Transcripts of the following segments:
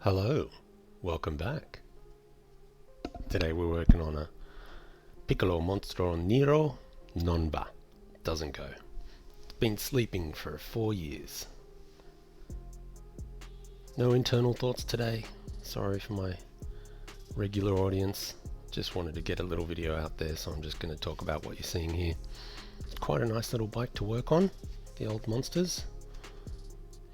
Hello, welcome back. Today we're working on a Piccolo Monster Nero non-ba. Doesn't go. It's been sleeping for 4 years. No internal thoughts today. Sorry for my regular audience. Just wanted to get a little video out there, so I'm just going to talk about what you're seeing here. It's quite a nice little bike to work on, the old Monsters.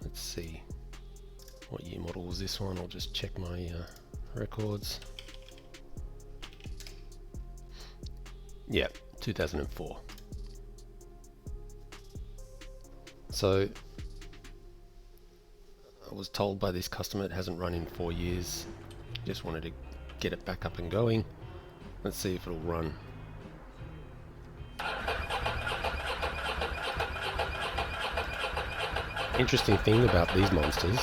Let's see. What year model was this one? I'll just check my records. Yeah, 2004. So I was told by this customer it hasn't run in 4 years. Just wanted to get it back up and going. Let's see if it'll run. Interesting thing about these Monsters,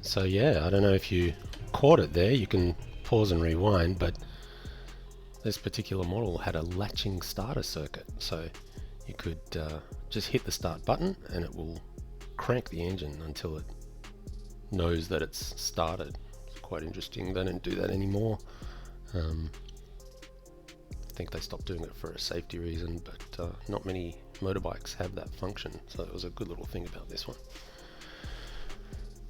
so yeah, I don't know if you caught it there. You can pause and rewind, but this particular model had a latching starter circuit, so you could just hit the start button and it will crank the engine until it knows that it's started. It's quite interesting. They don't do that anymore. I think they stopped doing it for a safety reason, but not many motorbikes have that function, so it was a good little thing about this one.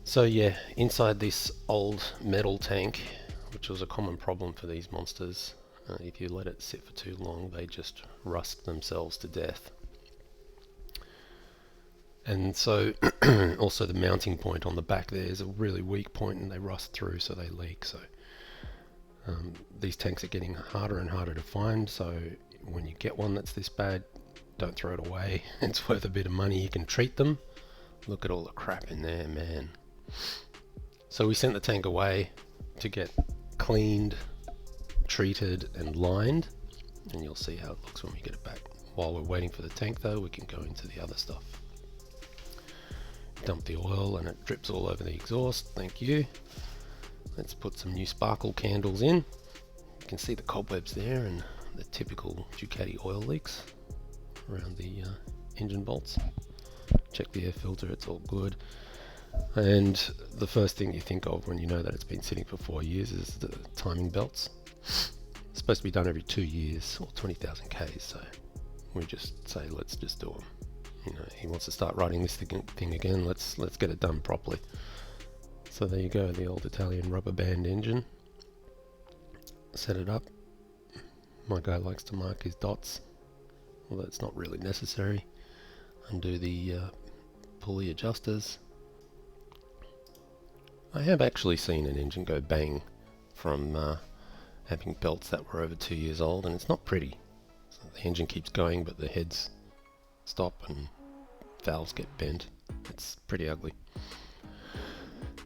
So yeah, inside this old metal tank, which was a common problem for these Monsters, if you let it sit for too long, they just rust themselves to death. And so also the mounting point on the back there is a really weak point and they rust through, so they leak. So these tanks are getting harder and harder to find, so when you get one that's this bad, don't throw it away. It's worth a bit of money. You can treat them. Look at all the crap in there, man. So we sent the tank away to get cleaned, treated and lined, and you'll see how it looks when we get it back. While we're waiting for the tank though, we can go into the other stuff. Dump the oil and it drips all over the exhaust. Thank you. Let's put some new sparkle candles in. You can see the cobwebs there and the typical Ducati oil leaks around the engine bolts. Check the air filter, it's all good. And the first thing you think of when you know that it's been sitting for 4 years is the timing belts. It's supposed to be done every 2 years or 20,000 Ks, so we just say let's just do them. You know, he wants to start riding this thing again, let's get it done properly. So there you go, the old Italian rubber band engine. Set it up. My guy likes to mark his dots, although it's not really necessary. Undo the pulley adjusters. I have actually seen an engine go bang from having belts that were over 2 years old, and it's not pretty. So the engine keeps going, but the heads stop and valves get bent. It's pretty ugly.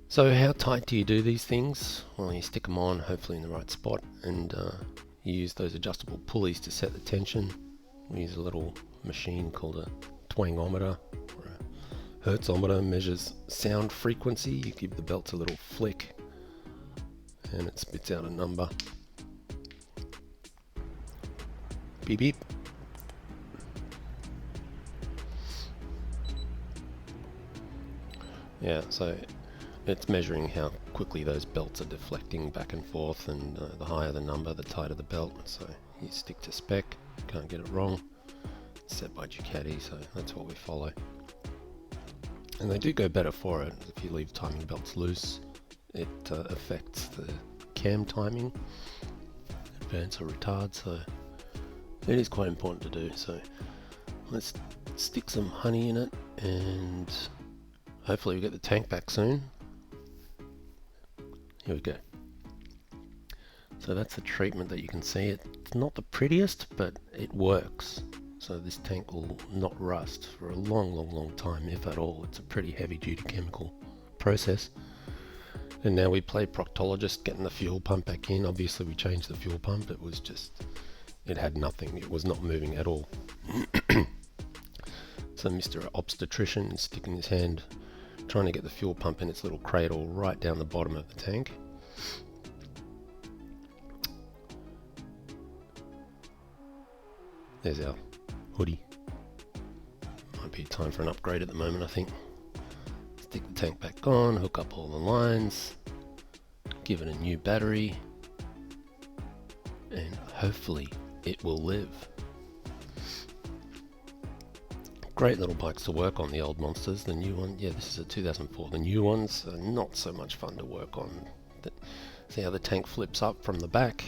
So how tight do you do these things? Well, you stick them on, hopefully in the right spot, and you use those adjustable pulleys to set the tension. We use a little machine called a twangometer, or a hertzometer, measures sound frequency. You give the belts a little flick and it spits out a number. Beep beep. Yeah, so it's measuring how quickly those belts are deflecting back and forth, and the higher the number, the tighter the belt. So you stick to spec, can't get it wrong. It's set by Ducati, so that's what we follow. And they do go better for it. If you leave timing belts loose, it affects the cam timing, advance or retard, so it is quite important to do. So let's stick some honey in it, and hopefully we get the tank back soon. Here we go. So that's the treatment that you can see. It's not the prettiest, but it works. So this tank will not rust for a long time, if at all. It's a pretty heavy duty chemical process. And now we play proctologist, getting the fuel pump back in. Obviously we changed the fuel pump. It had nothing. It was not moving at all. So Mr. Obstetrician is sticking his hand, trying to get the fuel pump in its little cradle right down the bottom of the tank. There's our hoodie. Might be time for an upgrade at the moment, I think. Stick the tank back on, hook up all the lines, give it a new battery, and hopefully it will live. Great little bikes to work on, the old Monsters. The new one, yeah, this is a 2004. The new ones are not so much fun to work on. See how the tank flips up from the back?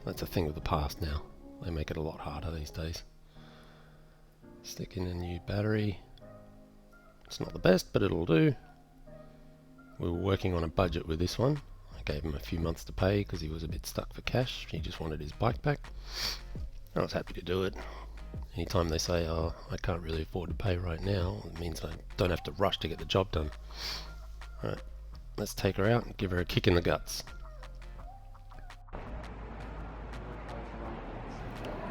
That's a thing of the past now. They make it a lot harder these days. Stick in a new battery. It's not the best, but it'll do. We were working on a budget with this one. I gave him a few months to pay because he was a bit stuck for cash. He just wanted his bike back. I was happy to do it. Anytime they say, oh, I can't really afford to pay right now, it means I don't have to rush to get the job done. Alright, let's take her out and give her a kick in the guts.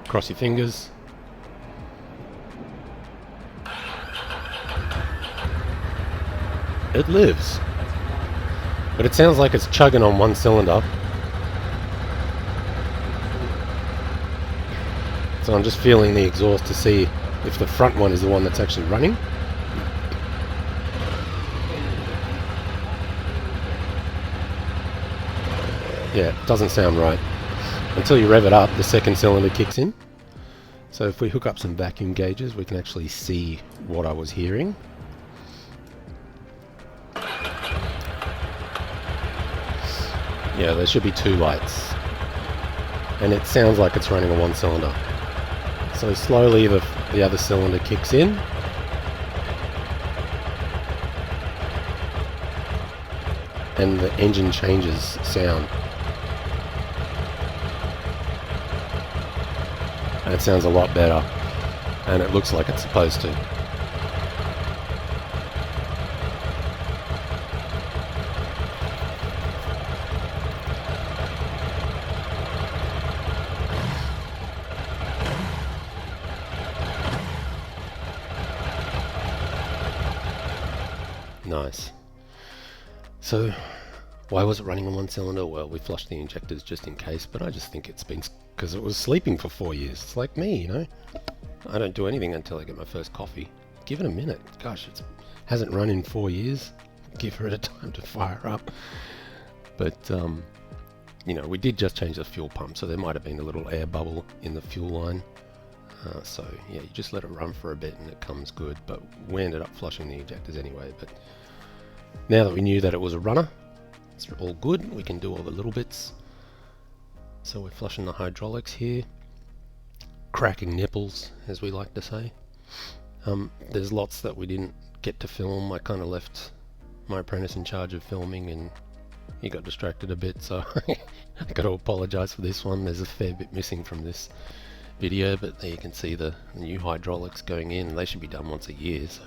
Cross your fingers. It lives. But it sounds like it's chugging on one cylinder. So I'm just feeling the exhaust to see if the front one is the one that's actually running. Yeah, it doesn't sound right. Until you rev it up, the second cylinder kicks in. So if we hook up some vacuum gauges, we can actually see what I was hearing. Yeah, there should be 2 lights. And it sounds like it's running a 1 cylinder. So slowly the other cylinder kicks in. And the engine changes sound. And it sounds a lot better. And it looks like it's supposed to. Nice. So, why was it running on 1 cylinder? Well, we flushed the injectors just in case, but I just think it's been because it was sleeping for 4 years. It's like me, you know? I don't do anything until I get my first coffee. Give it a minute. Gosh, it hasn't run in 4 years. Give her a time to fire up. But, you know, we did just change the fuel pump, so there might have been a little air bubble in the fuel line. So, yeah, you just let it run for a bit and it comes good. But we ended up flushing the injectors anyway. But now that we knew that it was a runner, it's all good. We can do all the little bits. So we're flushing the hydraulics here. Cracking nipples, as we like to say. There's lots that we didn't get to film. I kind of left my apprentice in charge of filming and he got distracted a bit, so I got to apologise for this one. There's a fair bit missing from this video, but there you can see the new hydraulics going in. They should be done once a year, so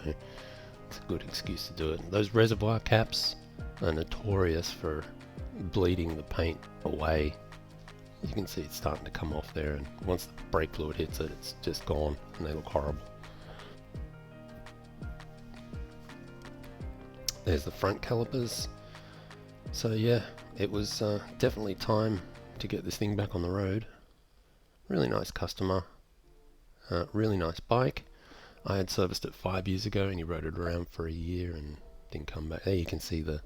it's a good excuse to do it. Those reservoir caps are notorious for bleeding the paint away. You can see it's starting to come off there, and once the brake fluid hits it, it's just gone and they look horrible. There's the front calipers. So yeah, it was definitely time to get this thing back on the road. Really nice customer, really nice bike. I had serviced it 5 years ago and he rode it around for a year and didn't come back. There you can see the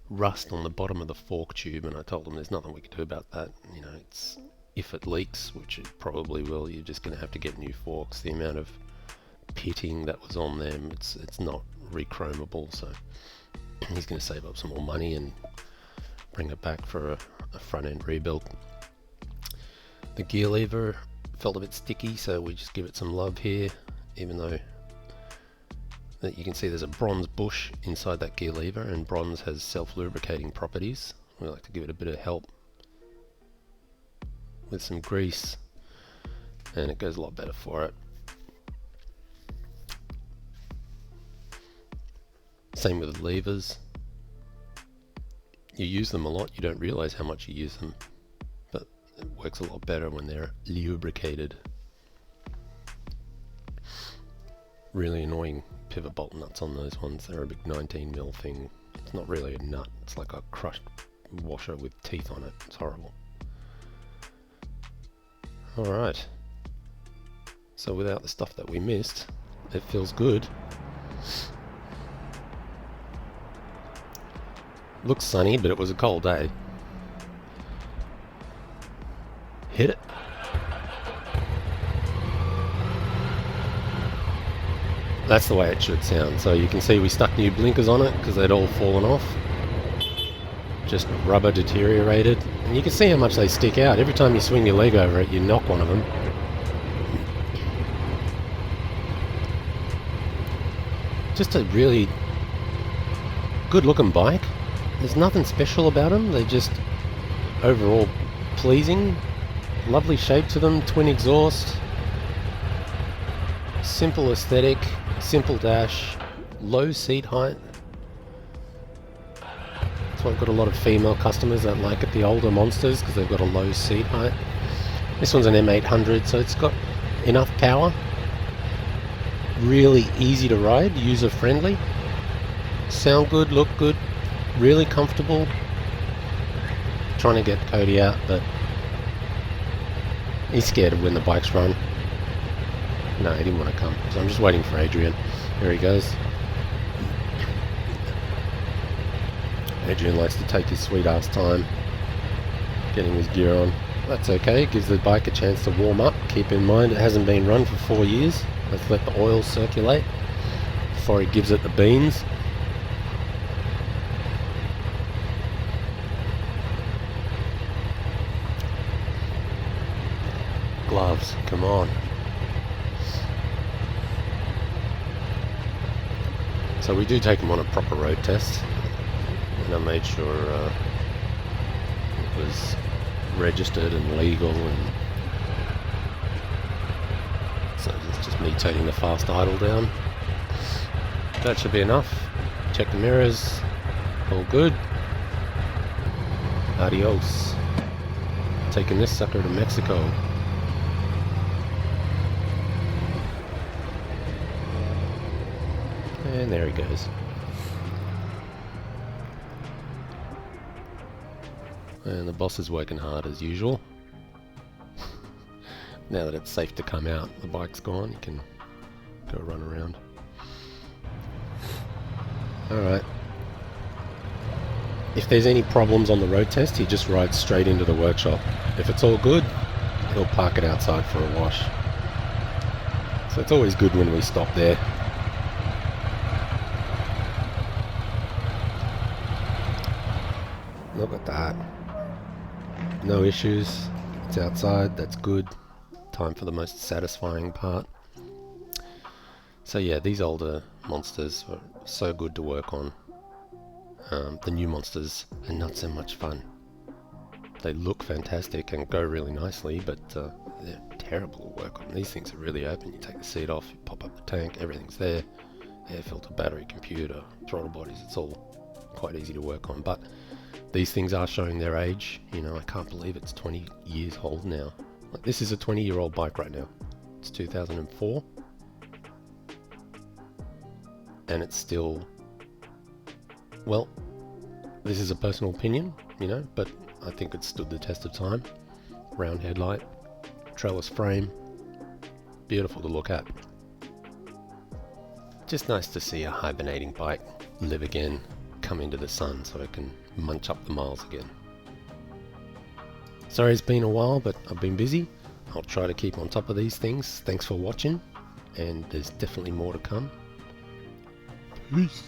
rust on the bottom of the fork tube, and I told him there's nothing we can do about that. You know, it's if it leaks, which it probably will, you're just going to have to get new forks. The amount of pitting that was on them, it's not rechromable, so he's going to save up some more money and bring it back for a front end rebuild. The gear lever felt a bit sticky, so we just give it some love here, even though that you can see there's a bronze bush inside that gear lever, and bronze has self-lubricating properties. We like to give it a bit of help with some grease and it goes a lot better for it. Same with the levers. You use them a lot, you don't realize how much you use them, but it works a lot better when they're lubricated. Really annoying pivot bolt nuts on those ones. They're a big 19mm thing. It's not really a nut, it's like a crushed washer with teeth on it. It's horrible. Alright, So without the stuff that we missed, it feels good. Looks sunny, but it was a cold day. Hit it. That's the way it should sound. So you can see we stuck new blinkers on it because they'd all fallen off. Just rubber deteriorated. And you can see how much they stick out. Every time you swing your leg over it, you knock one of them. Just a really good looking bike. There's nothing special about them. They're just overall pleasing. Lovely shape to them. Twin exhaust. Simple aesthetic. Simple dash. Low seat height. So I've got a lot of female customers that like it, the older Monsters, because they've got a low seat height. This one's an M800, so it's got enough power. Really easy to ride, user friendly. Sound good, look good, really comfortable. Trying to get Cody out, but he's scared of when the bikes run. No, he didn't want to come, so I'm just waiting for Adrian. There he goes. Adrian likes to take his sweet ass time getting his gear on. That's okay, it gives the bike a chance to warm up. Keep in mind it hasn't been run for 4 years. Let's let the oil circulate before he gives it the beans. Gloves, come on. So we do take him on a proper road test. And I made sure it was registered and legal, and so it's just me taking the fast idle down. That should be enough. Check the mirrors, all good. Adios. Taking this sucker to Mexico. And there he goes. And the boss is working hard as usual. Now that it's safe to come out, the bike's gone, you can go run around. Alright. If there's any problems on the road test, he just rides straight into the workshop. If it's all good, he'll park it outside for a wash. So it's always good when we stop there. Look at that. No issues. It's outside, that's good. Time for the most satisfying part. So yeah, these older Monsters were so good to work on. The new Monsters are not so much fun. They look fantastic and go really nicely, but they're terrible to work on. These things are really open. You take the seat off, you pop up the tank, everything's there. Air filter, battery, computer, throttle bodies, it's all quite easy to work on. But these things are showing their age. You know, I can't believe it's 20 years old now. Like, this is a 20-year-old bike right now. It's 2004. And it's still... Well, this is a personal opinion, you know, but I think it stood the test of time. Round headlight, trellis frame, beautiful to look at. Just nice to see a hibernating bike live again, come into the sun so it can munch up the miles again. Sorry it's been a while, but I've been busy. I'll try to keep on top of these things. Thanks for watching, and there's definitely more to come. Peace.